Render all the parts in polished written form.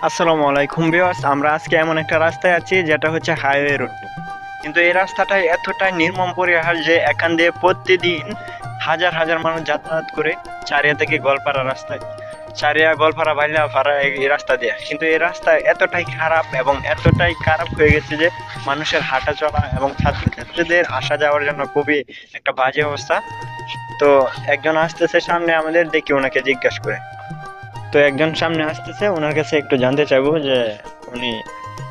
আসসালামু আলাইকুম ভিউয়ার্স, আমরা আজকে এমন একটা রাস্তায় আছি যেটা হচ্ছে হাইওয়ে রোড। কিন্তু এই রাস্তাটা এতটাই নির্মম পরিহার যে এখান দিয়ে প্রতিদিন হাজার হাজার মানুষ যাতায়াত করে চারিয়া থেকে গোয়ালপাড়া রাস্তায়, চারিয়া গোয়ালপাড়া বাইলাপাড়া এই রাস্তা দিয়ে। কিন্তু এই রাস্তা এতটাই খারাপ এবং এতটাই খারাপ হয়ে গেছে যে মানুষের হাঁটা চলা এবং ছাত্রছাত্রীদের আসা যাওয়ার জন্য খুবই একটা বাজে অবস্থা। তো একজন আসতেছে সামনে আমাদের, দেখি ওনাকে জিজ্ঞাসা করে। তো একজন সামনে আসতেছে, ওনার কাছে একটু জানতে চাইবো যে উনি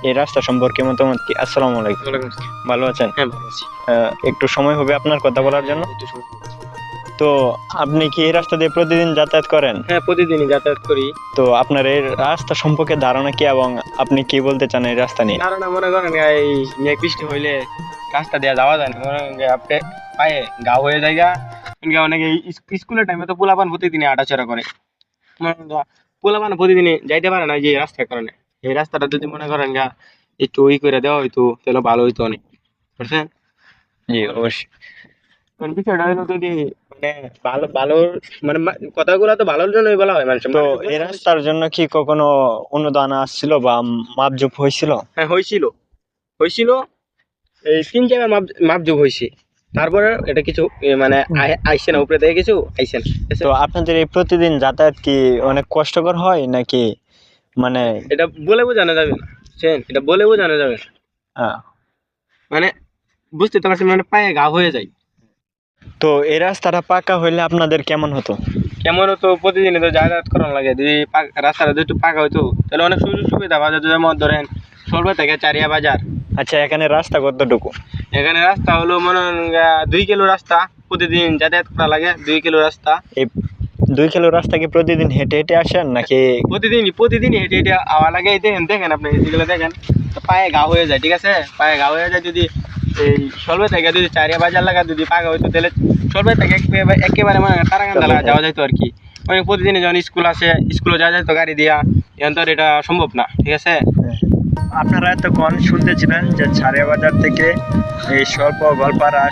এই রাস্তা সম্পর্কে মতামত কি। আসসালামু আলাইকুম। ওয়ালাইকুম আসসালাম। ভালো আছেন? হ্যাঁ, ভালো আছি। একটু সময় হবে আপনার কথা বলার জন্য? একটু সময়। তো আপনি কি এই রাস্তা দিয়ে প্রতিদিন যাতায়াত করেন? হ্যাঁ, প্রতিদিনই যাতায়াত করি। তো আপনার এই রাস্তা সম্পর্কে ধারণা কি এবং আপনি কি বলতে চান এই রাস্তা নিয়ে? ধারণা মনে করেন এই মেঘ বৃষ্টি হইলে রাস্তা দিয়ে যাওয়া যায় না, মনে করেন যে আপনি পায়ে গা হয়ে জায়গা। অনেকে স্কুলের টাইমে তো পোলাপান প্রতিদিনই হাঁটাচলা করে, মনে করেন গা পোলাপান প্রতিদিনই যাইতে পারে না যে এই রাস্তার কারণে। এই রাস্তাটা যদি মনে করেন গা একটু করে দেওয়া হইতো তাহলে ভালো হইতো অনেক, বুঝছেন? জি অবশ্যই। মানে বিষয়টা হলো যদি মানে ভালো ভালো মানে কথাগুলো তো ভালোর জন্যই বলা হয় মানুষের। তো এই রাস্তার জন্য কি কখনো অনুদান আসছিল বা মাপজোপ হয়েছিল? হ্যাঁ, হয়েছিল হয়েছিল এই 3 জায়গায় মাপযোগ হয়েছে। তারপরে এটা কিছু মানে আইসে না, উপরে থেকে কিছু আইসে না। তো আপনাদের এই প্রতিদিন যাতায়াত কি অনেক কষ্টকর হয় নাকি? মানে এটা বলে বোঝানো যাবে না, বুঝছেন? এটা বলে বোঝানো যাবে না, আহ, মানে বুঝতে তো পারছেন, মানে পায়ে ঘা হয়ে যায়। তো এই রাস্তাটা পাকা হইলে আপনাদের কেমন হতো? কেমন হতো, প্রতিদিনই তো যাতায়াত করানো লাগে। যদি রাস্তাটা যদি একটু পাকা হইতো তাহলে অনেক সুযোগ সুবিধা পাওয়া যেত। যেমন ধরেন সরবে থেকে চারিয়া বাজার। আচ্ছা, এখানে রাস্তা কতটুকু? এখানে রাস্তা হলো মনে হয় 2 কিলো রাস্তা, প্রতিদিন যাতায়াত করা লাগে 2 কিলো রাস্তা। এই 2 কিলো রাস্তা কি প্রতিদিন হেঁটে হেঁটে আসেন নাকি? প্রতিদিনই হেঁটে হেঁটে আওয়া লাগে। এই দেখেন দেখেন আপনি যেগুলো দেখেন, তো পায়ে ঘা হয়ে যায়, ঠিক আছে? পায়ে ঘা হয়ে যায়। যদি এই সলবে থেকে যদি চারিয়া বাজার লাগা যদি পাকা হইতো তাহলে সলবে থেকে একেবারে মানে তারাকান্দা লাগা যাওয়া যাইতো আর কি। মানে প্রতিদিনই যখন স্কুল আসে, স্কুলে যাওয়া যাইতো গাড়ি দিয়া। এখন তো আর এটা সম্ভব না, ঠিক আছে? আপনারা এতক্ষণ শুনতেছিলেন যে ছাড়িয়া বাজার থেকে এই স্বল্প গোয়ালপাড়া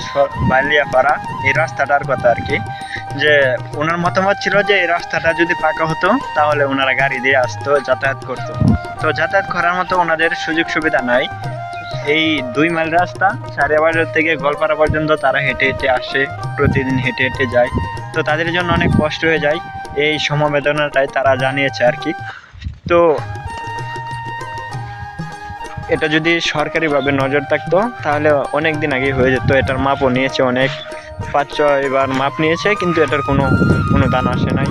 বালিয়াপাড়া এই রাস্তাটার কথা আর কি। যে ওনার মতামত ছিল যে এই রাস্তাটা যদি পাকা হতো তাহলে ওনারা গাড়ি দিয়ে আসতো, যাতায়াত করতো। তো যাতায়াত করার মতো ওনাদের সুযোগ সুবিধা নাই। এই 2 মাইল রাস্তা ছাড়িয়া বাজার থেকে গোয়ালপাড়া পর্যন্ত তারা হেঁটে হেঁটে আসে, প্রতিদিন হেঁটে হেঁটে যায়। তো তাদের জন্য অনেক কষ্ট হয়ে যায়, এই সমবেদনাটাই তারা জানিয়েছে আর কি। তো এটা যদি সরকারিভাবে নজর থাকতো তাহলে অনেক দিন আগে হয়ে যেত। এটার মাপও নিয়েছে, অনেক 5-6বার মাপ নিয়েছে, কিন্তু এটার কোনো অনুদান আসে নাই।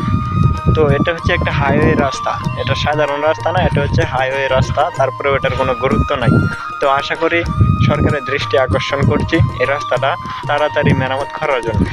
তো এটা হচ্ছে একটা হাইওয়ে রাস্তা, এটা সাধারণ রাস্তা না, এটা হচ্ছে হাইওয়ে রাস্তা, তারপরেও এটার কোনো গুরুত্ব নাই। তো আশা করি সরকারের দৃষ্টি আকর্ষণ করছি এই রাস্তাটা তাড়াতাড়ি মেরামত করার জন্য।